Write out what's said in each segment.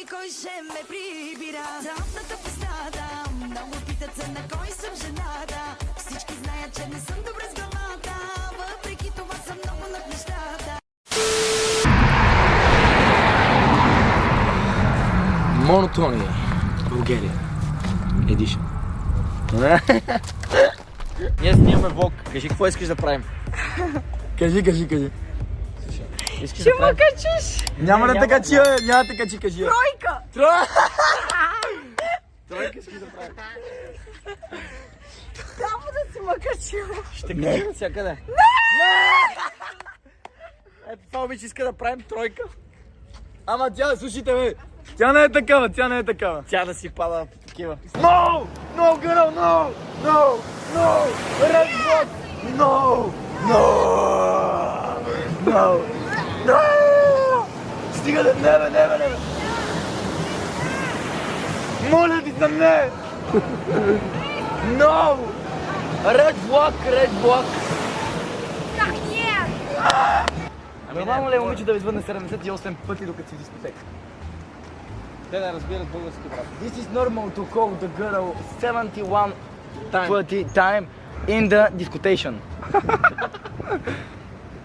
кой ще ме прибира. Цялата постада, много питат се на кой съм жената. Всички знаят, че не съм добре с главата, въпреки това съм много над нещата. Монотония, България, Edition. Ние снимаме влог. Кажи какво искаш да правим. Кажи. Ще му качиш! Няма да те качи, няма да те качи, кажи. Тройка! Тройка искаш да правим. Само да си ме качил! Ще качи навсякъде. Не! Ето това обича иска да правим тройка. Ама тя, слушайте ме. Тя не е такава. Тя да си пада по такива. No! No, girl, no! Red block! No! Стига да... Не! Моля ти се, не! No! Red block! Как не? Нормално ли е момиче да ви звънне 78 пъти докато си в дискотека? Те да разбират български, брат. This is normal to call the girl 71 пъти time in the discotation.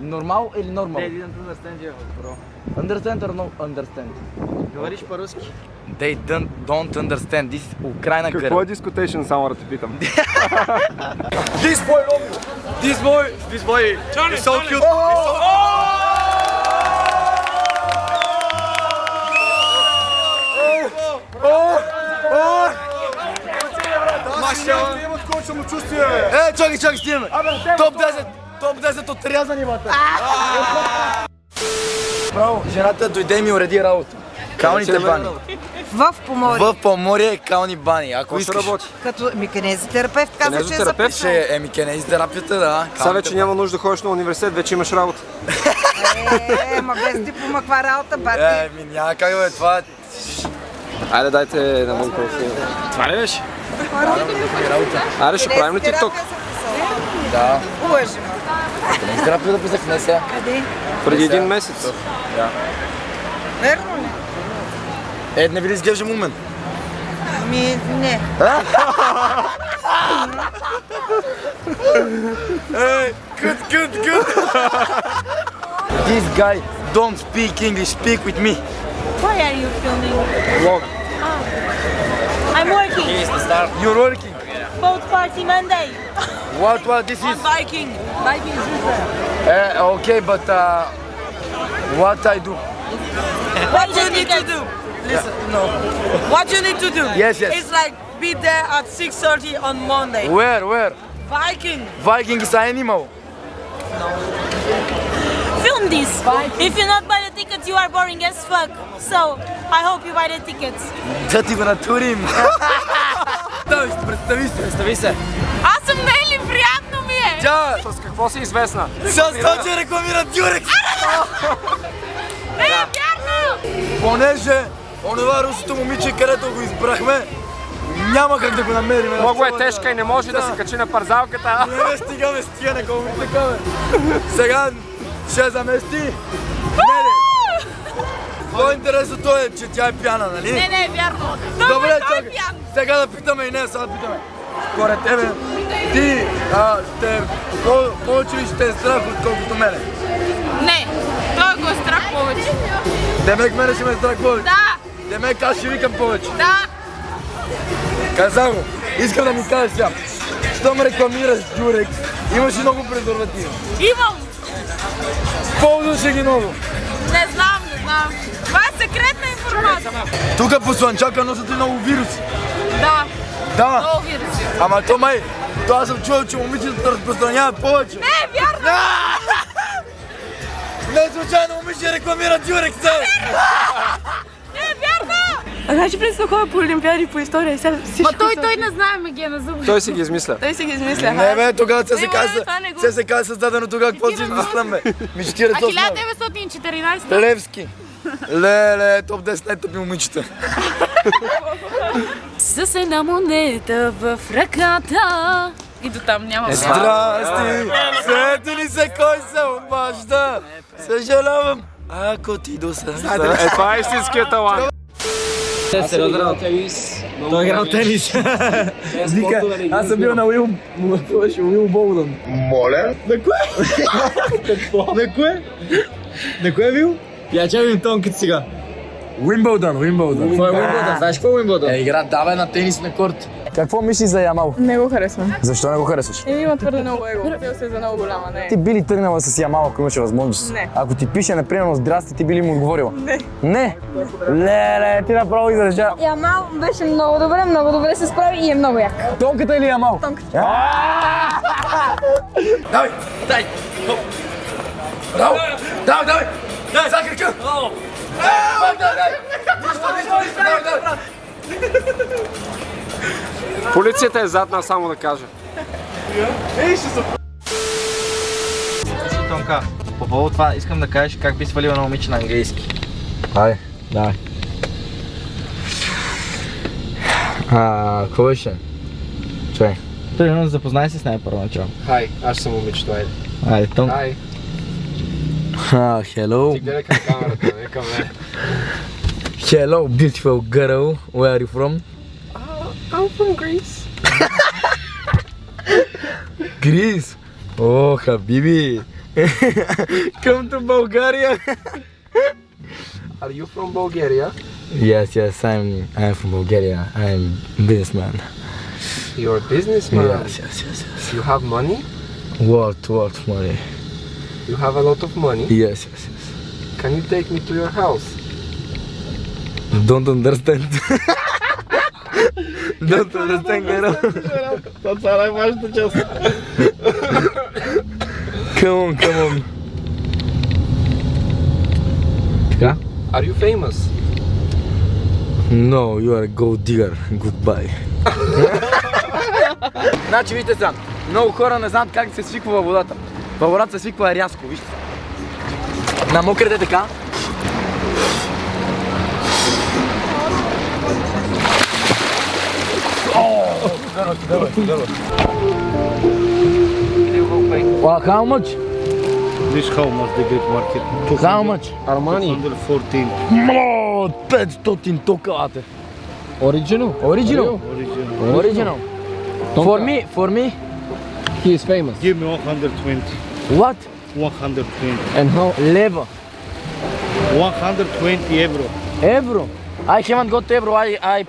Нормал или нормал? They didn't understand you, bro. Understand or no understand? Говориш по-руски? They don't understand. This is Украина girl. Какво е дискотейшн, само да те питам? This boy love you. This boy is so cute. Маша! Имат кой самочувствие! Чакай, стигаме! Топ 10 от рязани, бата! Право, жената дойде и ми уреди работа. Калните бани. В поморие. В поморие кални бани, ако искаш. Като кинезитерапевт каза, че е Кинезитерапевт? записал. Кинезитерапията, да. Сега вече няма нужда да ходиш на университет, вече имаш работа. Ма без диплома, каква работа, бати? Няма как бе, това... Айде, дайте навън по-силно. Това ли беше? Айде, ще правим ли TikTok? Да. Лъжи ме. Кинезитерапията писах не сега. Къде? Преди един месец. Верно ли? Не види изглежда момент. Ми, не. Good. This guy don't speak English, speak with me. Why are you filming? Vlog. I'm working. You're working. Boat party Monday. What this is? Biking. Biking super. Okay, but what I do? What do you need to do? Listen, no. What you need to do? Yes. It's like be there at 6:30 on Monday. Where? Viking. Viking is an animal. Film this. If you not buy the tickets, you are boring as fuck. So I hope you buy the tickets. Да ти го натурим. Представи се. Аз съм Нели, приятно ми е. Тя С какво си известна? с това, че рекламира Дюрекс. Не, вярно! Понеже онова русото момиче, където го избрахме, няма как да го намерим. Много е тежка и не може да се качи на парзалката. Не стигаме с тия, не го ми така, бе. Сега ще замести. Не. По-интересното е, че тя е пяна, нали? Не, вярно. Добре, той е чакай. пиян. Сега да питаме и не, сега да питаме. Според тебе, ти повече ли ще е страх, отколкото мене? Не, той го е страх повече. Демек мене ще ме е страх повече? Да, Демек аз ще викам повече. да. Каза го, искам да ми кажеш сега. Щом рекламираш Дюрекс, имаш и много презервативи. Имам. Ползваш ги много. Не знам. Това е секретна информация. Тук по слънчака носят и много вируси. Да, Да, много вируси. ама то май, то аз съм чувал, че момичетата разпространяват повече. Не, вярно. Не случайно момиче рекламира Дюрекс. Не, вярно. Значи преди да ходя по олимпиади по история и сега всичко... Той не знае магия на зъбите. Той си ги измисля. Той си ги измисля. Не бе, тогава се казва, това не го- се казва създадено тогава, какво си измислям бе? Ми 40 1914. Левски. Леле, топ 10 най-тъпи момичета. С една монета в ръката. И до там няма. Здрасти, сети ли се кой се обажда? Съжалявам, ако ти досажда. Това е истинският талант. Сериозна работа. Той е играл тенис. Вика, аз съм бил на Уил Болдън. Моля? На кое? Какво? На кое? На кое е бил? Я че видим тонката сега. Уимбълдън. Това е Уимбълдън. Знаеш какво е Уимбълдън? Игра давай на тенис на корт. Какво мислиш за Ямал? Не го харесвам. Защо не го харесваш? Има твърде много его. Цел се за много голяма, не. Ти би ли тръгнала с Ямал, ако имаше възможност? Не. Ако ти пише, например, здрасти, ти би ли му отговорила? Не. Не? Леле, ти направо издържа. Ямал беше много добре се справи и е много як. Тонката или Ямал? Тонката. Давай! Дай! Давай! Дай, закрича! Давай! Полицията е зад нас, само да кажа. Тонка, по повод това искам да кажеш как би свалила на момиче на английски. Давай. Какво беше? Чай. Примерно запознай се с нея първоначално. Хай, аз съм момичето, айде. Айде, Тонка. Хай, Hello. ти гледай към камерата, не към мен. Hello, beautiful girl. Where are you from? I'm from Greece. Greece. Oh, Habibi. Come to Bulgaria. Are you from Bulgaria? Yes, I'm from Bulgaria. I'm businessman. You're a businessman. Yes. You have money? What money? You have a lot of money? Yes. Can you take me to your house? Don't understand. Don't understand, girl. Това е най-важната част. Come on. Така? Are you famous? No, you are a gold digger. Goodbye. Значи, вижте сега, много хора не знаят как се свиква във водата. Във водата се свиква рязко, вижте. Намокрете така. Well, how much? This how much the Greek market? How much? Armani. 214. 500 токалате. Original? Original. For me. He is famous. Give me 120. What? 120. And how? Leva. 120 euro. Euro. I haven't got euro. I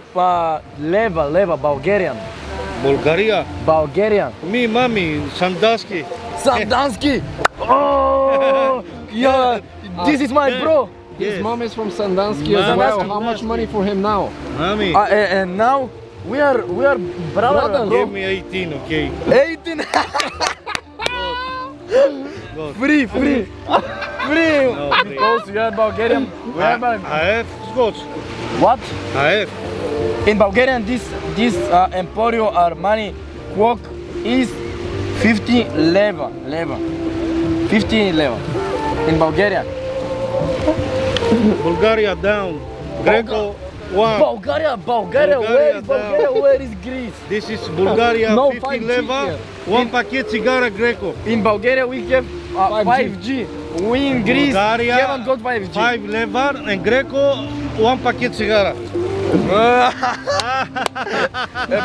leva, Bulgarian. Bulgaria. Me, mommy, Sandaski. Sandanski. Oh, yeah. This is my bro. His mom is from Sandansky as Sandansky. well. How much money for him now? Mommy, And now we are brother, give bro. me 18, okay? 18. Free. No, Because we are Bulgarian. We are I have Scotch. what? I have. In Bulgarian, this Emporio Armani clock is 50 leva. 50 leva. In Bulgaria. Bulgaria down. Greco 1. Bulgaria. Where is Bulgaria? Where is Greece? This is Bulgaria, No, 50 5G leva. here. One packet cigara Greco. In Bulgaria we have 5G. We in Greece Bulgaria, haven't got 5G. 5 leva and Greco, one packet cigara.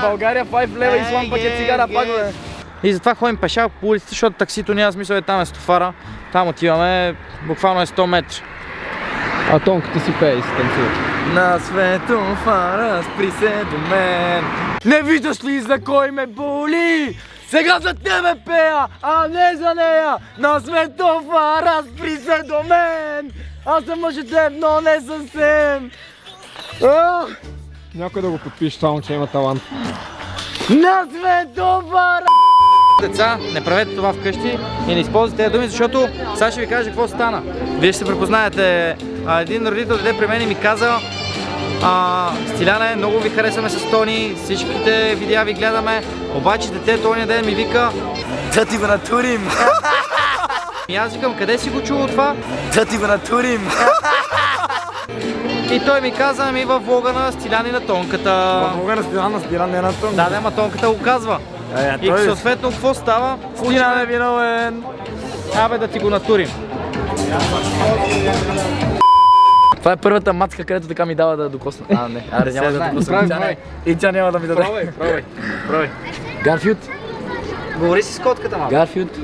Bulgaria 5 leva is one packet цигара пак бе. И затова ходим пеша по улицата, защото таксито няма смисъл, е там е стофара. Там отиваме, буквално е 100 метра. А тонката си пее и се танцува. На светофара спри се до мен. Не виждаш ли за кой ме боли? Сега за тебе пея, а не за нея. На светофара спри се до мен. Аз съм мъжете, но не съвсем. Някой да го подпише, само че има талант. На светофара. Деца, не правете това вкъщи и не използвайте тези думи, защото сега ще ви кажа какво стана. Вие ще се препознаете. Един родител дойде при мен и ми каза: Стиляне, много ви харесваме с Тони, всичките видеа ви гледаме, обаче детето ония ден ми вика: Да ти го натурим. И аз викам: къде си го чул това? Да ти го натурим. И той ми каза: ами във влога на Стилян и на Тонката. Мога на Стилян, не на Тонката. Да, ама Тонката го казва. И съответно какво става? Стилян е виновен. Абе да ти го натурим. Това е първата мацка, където така ми дава да докосна. А, не, аре, няма да докосна. Прави. И тя няма да ми даде. Пробай. Гарфилд, Говори си с котката, малко. Гарфилд,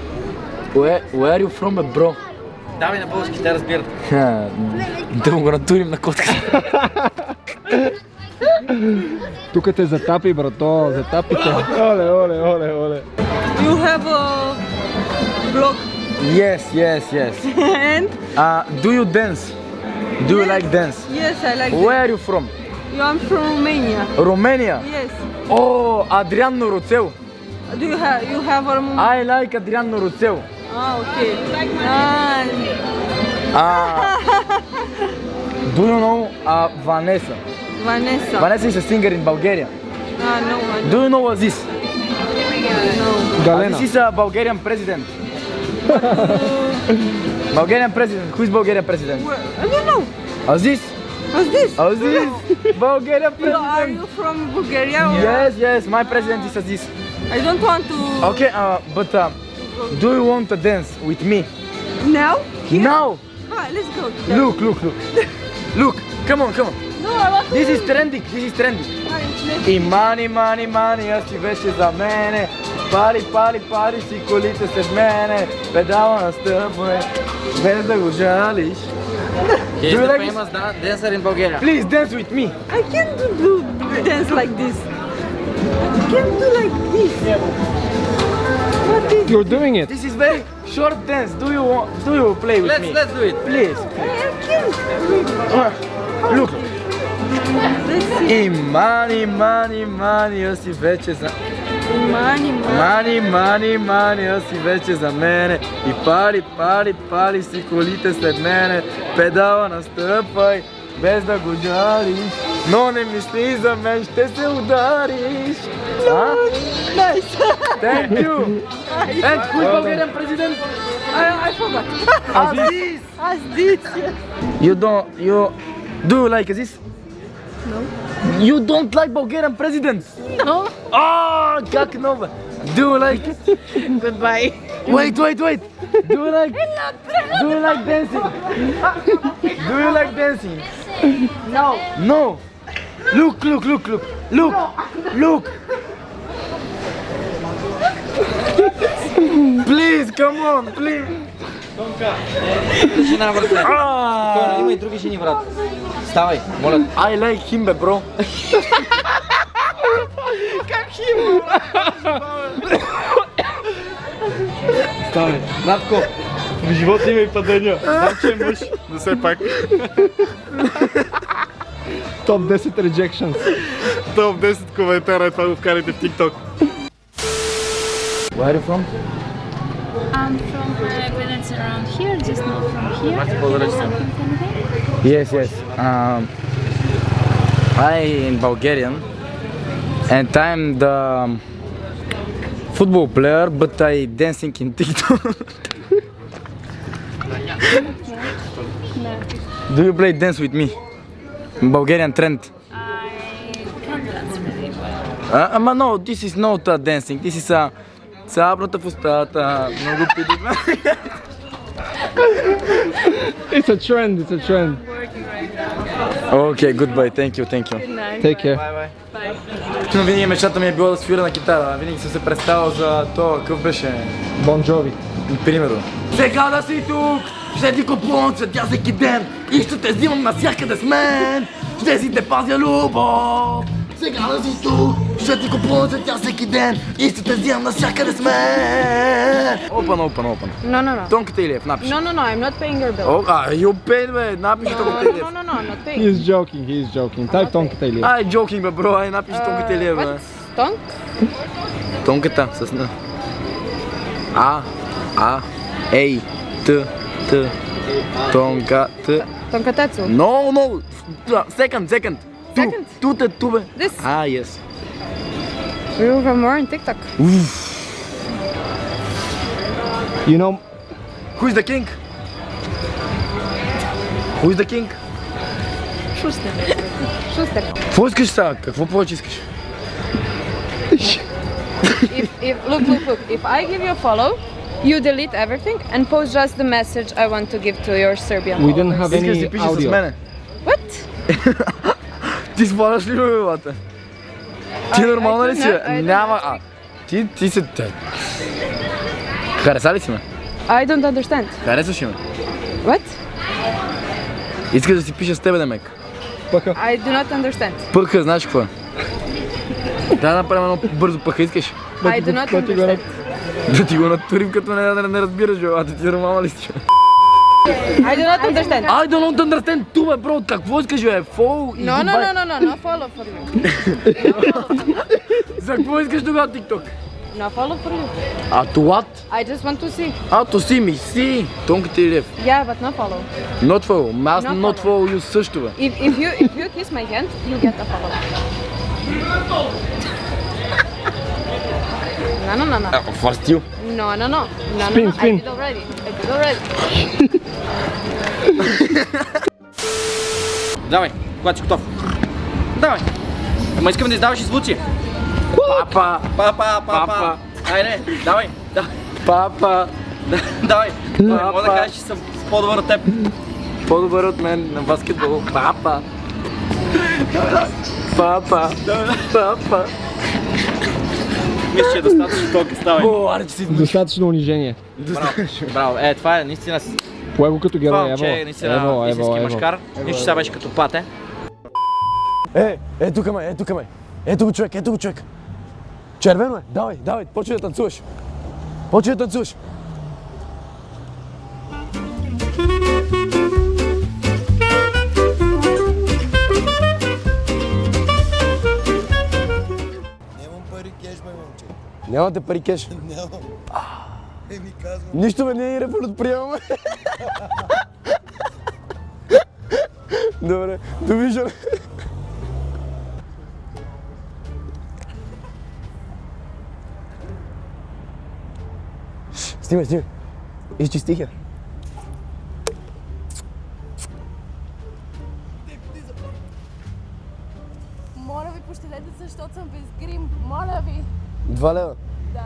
where are you from, bro? Давай на български, те разбират. Да му го натурим на котката. Тук те затапи, брато, затапите. Оле. You have a blog. Yes. And? Do you dance? Do you like dance? Yes, I like Where are you from? You are from Romania. Romania? Yes. Oh, Adrian Noruțeu. Do you have a I like Adrian Noruțeu. okay. Do you know Vanessa? Vanessa. Vanessa is a singer in Bulgaria. No, I Do you know what this? don't know. Галена. This is a Bulgarian president. Bulgarian president. Who is Bulgarian president? I don't know. Aziz. What's this? Aziz. Bulgarian Are president. you from Bulgaria? Or? Yes. My president is Aziz. I don't want to. Okay, but do you want to dance with me? Now? Now. Let's go. Look. Look. Come on. No, I want to. This is trending. И мани, аз ти беше за мене. Пари, си колите след мене. Педала настъпвай, без да го жалиш. He is Do you the like famous dancer in Bulgaria. Please dance with me. I can't do dance like this. I can't do like this. What is? You're doing it. This is very short dance. Do you play with me? Let's do it. Please. I can't. Look. Let's see. И мани, аз си вече за... Money. Мани, аз си вече за мене. И пари, си колите след мене. Педала настъпвай, без да го жалиш. Но не мисли за мен, ще се удариш. Nice. Thank you. And who is Bulgarian president? I forgot. Aziz. Aziz. Do you like Aziz? No. You don't like Bulgarian president? No. Как no? Do you like? Goodbye. Wait. Do you like dancing? Do you like dancing? No. Look. Please, come on, please. Жена, брате. Има и други жени, брат. Ставай, моля. I like him, bro. Ставай. Натко. В живота има и падения. Знам, че е мъж, но все пак. Топ 10 rejections. Топ 10 коментара, това го вкарайте в TikTok. Where are you from? I'm from Venice around here, just not from here. Yes. I in Bulgarian, and I'm the football player, but I dancing in TikTok. Do you play dance with me? Bulgarian trend. I can't dance really well. No, this is not dancing. This is цапната в устата. Много пидима. It's a trend. Okay, goodbye. Thank you. Take care. Но винаги мечтата ми е била да свира на китара. Винаги съм се представил за това, какъв беше Bon Jovi. примерно. Сега да си тук, ще ти купувам цветя всеки ден и ще те взимам навсякъде с мен. Ще си те пазя любов. Сега да си тук, ще ти купувам цветя всеки ден и ще те взимам навсякъде с мен. Open. No. Тонката Илиев, напиши. No, I'm not paying your bill. You paid, бе, напиши Тонката Илиев. No, I'm not paying. He is joking. Type тонката или. Ай, joking, бе, бро, ай, напиши Тонката Илиев, бе. What? Tonk? Тонката, с Н. Ей, Т, Тонка, Т. Tonkatsu. No, second. Second? Ту, бе. This? Yes. We will have more on TikTok. You know, Who is the king? Schuster. Какво искаш сега? Какво повече искаш? Look. If I give you a follow, you delete everything and post just the message I want to give to your Serbian we didn't have Искаш да any си пишеш с audio. мене? Ти спадаш ли ме, бате? Ти нормална ли си? I don't Няма... speak. Ти се... Хареса ли си ме? I don't understand. Харесваш ли ме? What? Искаш да си пиша с тебе, Демек. I do not understand. Пъха, знаеш какво е? Да направим едно бързо пъха, искаш? I do not understand. Да ти го натурим, като не разбираш, бе, ти нормална ли си? I do not understand. I don't understand too, бе, бро, какво искаш, бе? Follow и No, no, Dubai. no follow for you. За какво искаш тогава TikTok? No follow for you. А to what? I just want to see. А to see me, see. Тонката Илиев. Yeah, but no follow. Not follow. Аз Not not follow you също, бе. If you kiss my hand, you get a follow. No. First you. No. Spin. I did already. Давай, когато си готов. Давай. Ама искам да издаваш и звуци. Папа. Папа. Айде, давай. Папа. Давай. Мога да кажеш, че съм по-добър от теб. По-добър от мен на баскетбол. Папа. Папа. Мисля, че е достатъчно толкова. Ставай. О, аре, че си... Достатъчно унижение. Браво. Това е наистина... Пое го като Това герой, момче е наистина истински мъжкар. Нищо сега беше като пате. Тук ме. Ето го човек. Червено е. Давай, почвай да танцуваш. Нямате пари кеш? Нямам. Еми казвам. Нищо ме не е репорт приемаме. Добре, довиждане. Снимай. Изчистих я. Моля ви, пощадете се, защото съм без грим. Моля ви. 2 лева. Да.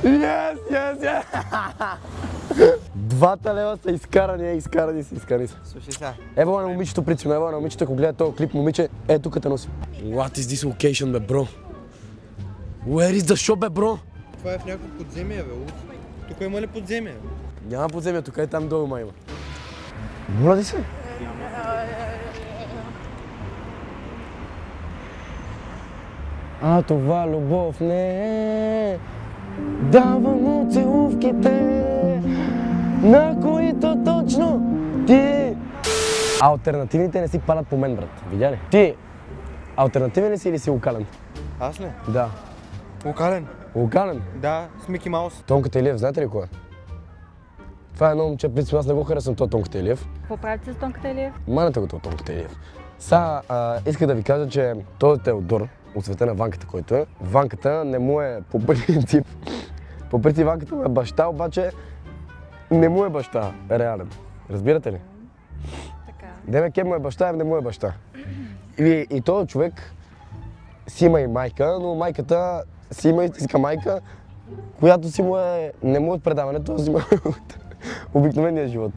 Yes! 2 лева са изкарани са. Слушай сега. Ево на момичето, прицим, ако гледа този клип, момиче, тук те носи. What is this location, бе, бро? Where is the shop, бе, бро? Това е в някакво подземие, бе. Тук има ли подземие? Няма подземие, тук е там долу, има. Моля ли се? А това любов не е. Давам му целувките, на които точно ти. Алтернативните не си падат по мен, брат. Видя ли? Ти алтернативен ли си или си локален? Аз ли? Да. Локален? Да, с Мики Маус. Тонката Илиев, знаете ли кой е? Това е едно момче, принцип, аз не го харесвам това Тонката Илиев. Какво правите с Тонката Илиев? Манете го това Тонката Илиев. Исках да ви кажа, че този Теодор, от света на Ванката, който е, Ванката не му е по принцип. По принцип Ванката му е баща, обаче не му е баща, реален. Разбирате ли? Така. Демек му е баща, не му е баща. И този човек си има и майка, но майката си има истинска майка, която си му е, не му е от предаването, а си му е от обикновения живот.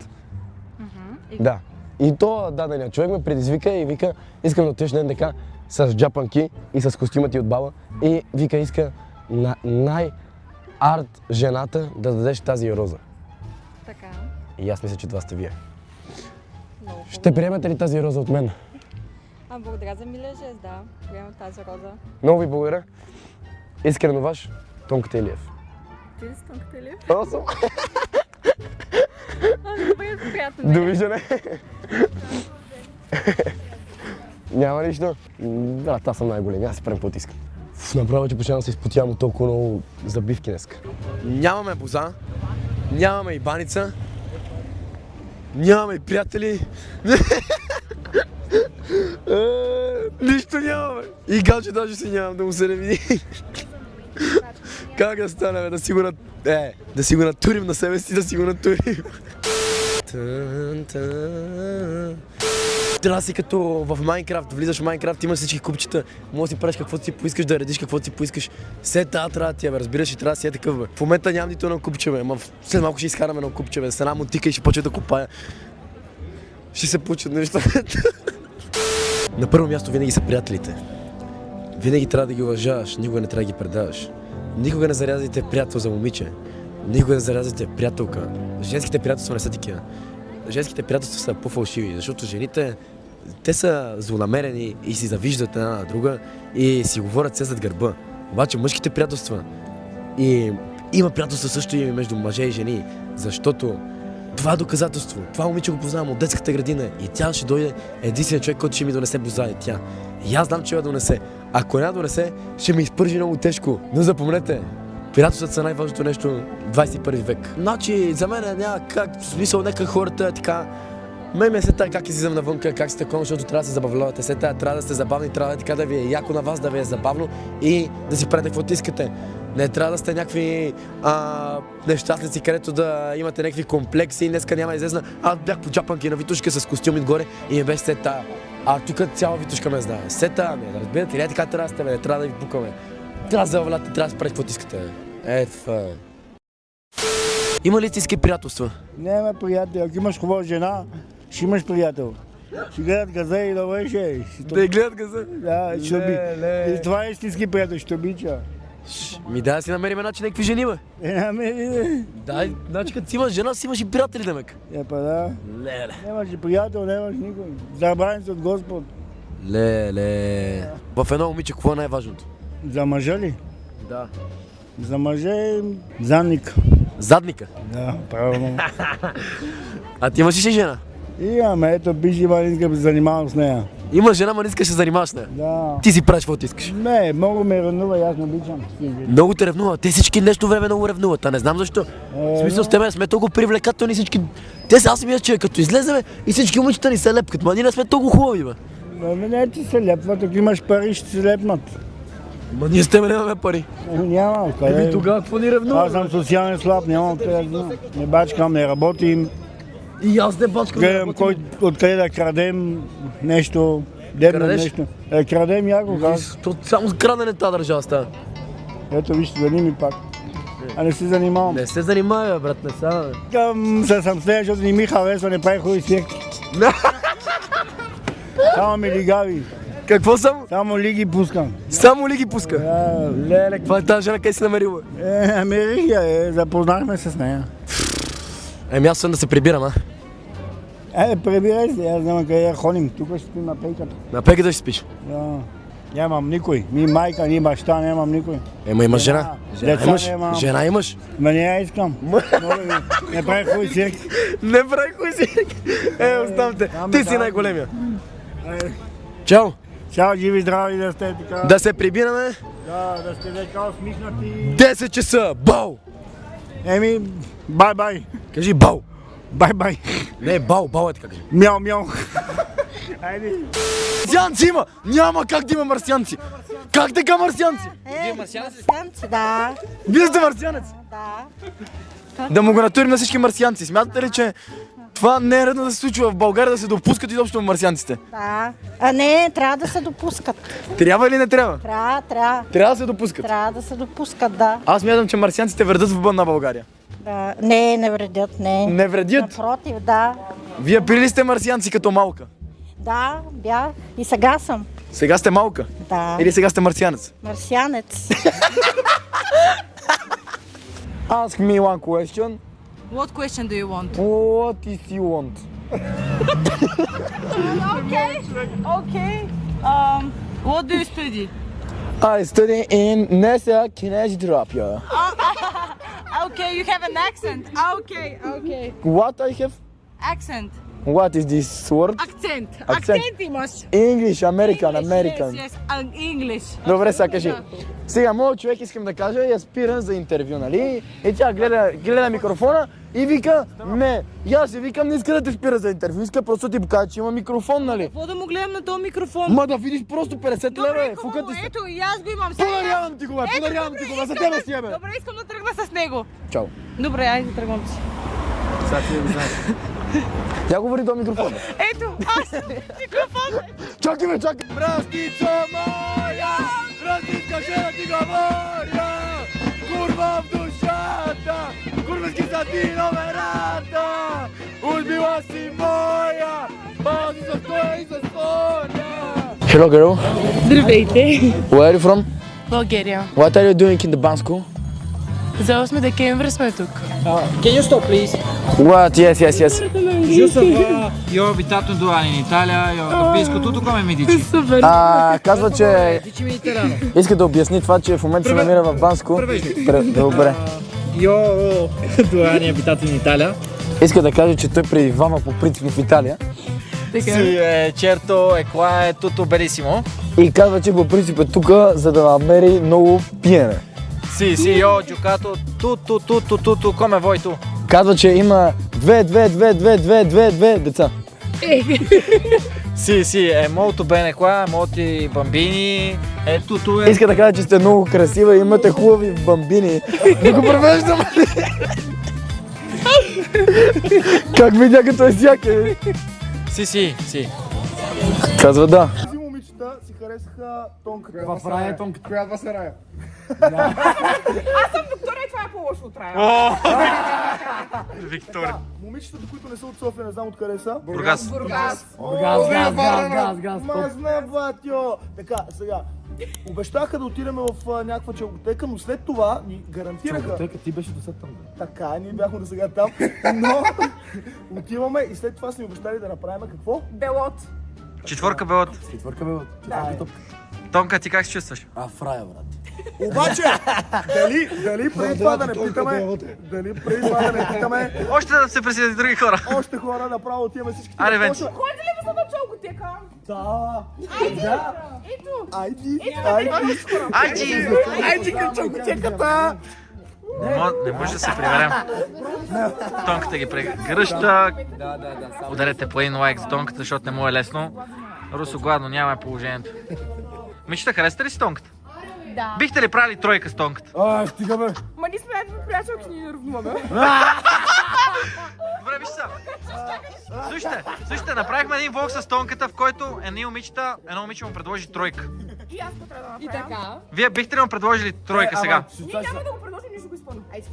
Да. И то дадения човек ме предизвика и вика, искам да отидеш на НДК с джапанки и с костюма ти от баба. И вика, иска на най-арт жената да дадеш тази роза. Така. И аз мисля, че това сте вие. Ще приемете ли тази роза от мен? Благодаря за милия жест, да. Приемам тази роза. Много ви благодаря. Искрено ваш, Тонката Илиев. Ти ли си Тонката Илиев? Аз съм. Добре, приятно. Довиждане. Няма нищо. Брат, аз съм най-големи, аз си правим каквото искам. Направо, че почнавам да се изпотявам от толкова много забивки днес. Нямаме боза, нямаме и баница, нямаме и приятели. Нищо нямаме. И галче даже си нямам да му се не види. Как да стане, бе, да си го натурим на себе си, да си го натурим. Трябва да си като в Майнкрафт, влизаш в Майнкрафт, имаш всички купчета, можеш да си правиш каквото си поискаш, да редиш каквото си поискаш. Все трябва да ти, разбираш, и трябва да си е такъв, бе. В момента нямам нито едно купче, бе, след малко ще изкараме едно купче, бе, с една мотика и ще почва да копая. Ще се получат неща. На първо място винаги са приятелите. Винаги трябва да ги уважаваш, никога не трябва да ги предаваш. Никога не зарязвайте приятел за момиче. Никога не зарязвайте приятелка. Женските приятелства не са такива. Женските приятелства са по-фалшиви, защото жените, те са злонамерени и си завиждат една на друга и си говорят все зад гърба. Обаче мъжките приятелства и има приятелства също и между мъже и жени, защото това е доказателство. Това момиче го познавам от детската градина и тя ще дойде единственият човек, който ще ми донесе боза и тя. И аз знам, че я донесе. Ако не донесе, ще ми изпържи много тежко. Но запомнете, приятелствата са най-важното нещо в 21 век. Значи, за мен няма как, в смисъл, нека хората е така. Ме е така как излизам навънка, как сте такова, защото трябва да се забавлявате. След това трябва да сте забавни, трябва така да ви е яко на вас, да ви е забавно и да си правите каквото искате. Не трябва да сте някакви нещастници, където да имате някакви комплекси. Днеска няма излезна. Аз бях по джапанки на Витушка с костюм отгоре и ми беше сета. А тук цяла Витушка ме знае. Сета, да разбирате ли? Така трябва да сте, не трябва да ви пукаме. Трябва да заваляте, трябва да си правите каквото искате. Това. Има ли истински приятелства? Няма приятел. Ако имаш хубава жена, ще имаш приятел. Ще гледат газа и да върше. Да гледат газа? Да, ще оби. И това е истински приятел, ще обича. Ми да си намерим начин някакви жени, бе. Намери. Дай, значи като си имаш жена, си имаш и приятели, демек. Па да. Леле. Нямаш и приятел, нямаш никой. Забравен се от Господ. Леле. В едно момиче, какво е най-важното? За мъжа ли? Да. За мъжа е задник. Задника? Да, правилно. А ти имаш ли си жена? Имаме, ето бижи, ма не искам да се занимавам с нея. Има жена, ма не искаш да се занимаваш с нея. Да. Ти си правиш каквото искаш. Не, много ме ревнува и аз не обичам. Много те ревнува. Те всички нещо време много ревнуват, а не знам защо. В смисъл с тебе сме толкова привлекателни всички. Те са, аз мисля, че като излеземе и всички момичета ни се лепкат, ма ние не сме толкова хубави, бе. Не, ти се лепват, ако имаш пари, ще се лепнат. Ма ние с тебе нямаме пари. Няма, къде? Еми тогава какво ни ревнува? Аз съм социален слаб, нямам къде да. Не бачкам, не работим. И аз не бачкам. Гледам откъде да крадем нещо, дебнем нещо. Крадем яко, как? Само с крадене тази държава става. Ето вижте, звъни ми пак. А не се занимавам. Не се занимава, брат, не са. Към се съм следен, защото не ми харесва, не прави хубави свирки. Само ми лигави. Какво само? Само лиги пускам. Само ли ги пуска? Леле, каква е тази жена, къде си намерила? Намерих я, запознахме се с нея. Еми аз съм да се прибирам, а? Прибирай се, аз няма къде да ходим. Тук ще спим на пейката. На пеката ще спиш? Да. Нямам никой. Ни майка, ни баща, нямам никой. Ема имаш жена. Деца Имаш? нямам. Жена имаш? Ма не я искам. Не прави хубави свирки. Не прави хуй си. Оставам те. Ти си най-големия. Чао. Чао, живи, здрави да сте така. Да се прибираме. Да сте така усмихнати. 10 часа. Бау. Еми, бай-бай. Кажи бау. Бай-бай. Не, бау, бау е така кажи. Мяу-мяу. Айде. Марсианци има! Няма как да има марсианци! Как така марсианци? Вие марсианци? Да. Вие сте марсианец? Да. Да му го натурим на всички марсианци. Смятате ли, че това не е редно да се случва в България, да се допускат изобщо марсианците? Да. А не, трябва да се допускат. Трябва или не трябва? Трябва. Трябва да се допускат. Трябва да се допускат, да. Аз мятам, че марсианците вредят в на България. Да. Не вредят, не. Не вредят? Напротив, да. Вие пили ли сте марсианци като малка? Да, бях. И сега съм. Сега сте малка? Да. Или сега сте марсианец? Марсианец. Ask me one question. What question do you want? What is you want? Okay. What do you study? I study in NASA Kinesiotherapy. Okay, you have an accent. Okay. What I have? Accent. What is this word? Акцент. Акцент. Акцент имаш. English, American. Yes, English. Добре, сега кажи. Сега, моят човек искам да кажа, я спирам за интервю, нали? И тя гледа микрофона и вика, не. И аз си викам, не иска да те спира за интервю, иска просто да ти покажа, че има микрофон, нали? Какво да му гледам на този микрофон? Ма да видиш просто 50 лева, Добре, фукът хубаво, ти се. ето и аз го имам. Подарявам ти го, за тебе си, бе. Добре, искам да тръгна с него. Чао. Добре, айде тръгвам си. Сега ти да го знаеш. Тя говори до микрофона. Ето, аз микрофон. Чакай ме, чакай! Брастица моя, брастица ще да ти говоря, курва в душата, курвенски са ти номерата, убила си моя, бази за стоя и за Соня. Hello girl, Здравейте. where are you from? България. What are you doing in the band school? За 8 декември сме тук. Can you stop, please? What? Yes. Giusto, io ho abitato 2 anni in Italia, io capisco tutto come mi dici. Супер. Казва, че Dici mediterraneo. иска да обясни това, че в момента се намира в Банско. Добре. Io ho 2 anni abitato in Italia. Иска да каже, че той пребивава по принцип в Италия. Sì, certo, e qua è tutto bellissimo. И казва, че по принцип е тук, за да намери много пиене. Sì, io ho giocato tutto come vuoi tu. Казва, че има две деца. Sì, è molto bene qua, molti bambini, è tutto Иска да каже, че сте много красива и имате хубави бамбини. Да го превеждам. Как видя като е сяке? Sì. Казва да. Тези момичета си харесаха тонката. В рая е тонката. Коя два са рая? Аз съм Виктория, това е по-лошо от Рая. Виктория. Момичетата, които не са от София, не знам откъде са. Бургас. Газ. Мазна, батьо! Така, сега. Обещаха да отидем в някаква челготека, но след това ни гарантираха. Ти беше до там. Така, ние бяхме до сега там, но отиваме и след това сме обещали да направим какво? Белот. Четвърка белот. Тонка, ти как се чувстваш? В рая, брат. Обаче, дали преди това да не питаме, Още да се присъединят други хора. още хора направо отиваме всички. Аре, вече. Ходили ли са на челготека? Да. Ето. Айди към челготеката. Не може да се приберем. Тонката ги прегръща. Ударете по един лайк за тонката, защото не му е лесно. Русо гладно, няма положението. Мичета, харесате ли си тонката? Да. Бихте ли правили тройка с тонката? Стига бе. Ма ние сме някакви приятелки, ние ревнуваме. Добре, виж сега. Слушайте, направихме един влог с тонката, в който едно момиче му предложи тройка. И аз трябва да направя. И така. Вие бихте ли му предложили тройка сега? Ние няма да го предложим, ние ще го изпълним. Айде.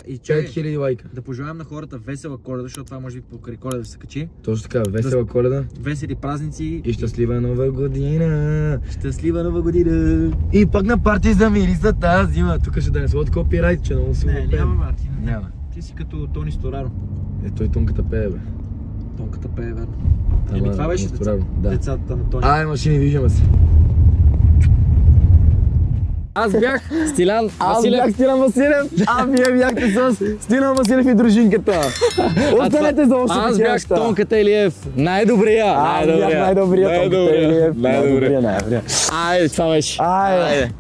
И 5000 лайка. да пожелаем на хората весела Коледа, защото това може би покрай Коледа ще се качи. Точно така, весела Коледа. Весели празници. И щастлива нова година. Щастлива нова година. И пак на парти за мириса тази зима. Тук ще да не слот копирайт, че много си Не, няма, брат. Няма. Ти си като Тони Стораро. Той тонката пее, бе. Тонката пее, верно. Ама, Това беше да. децата на Тони. Ай, машини, виждаме се. Аз бях Стилян Стилян Василев, а вие бяхте с Стилян Василев и дружинката. Останете за още Аз бях Тонката Илиев. Най-добрия. Аз бях най-добрия. Най-добрия. Най-добрия. Айде, това беше. Айде.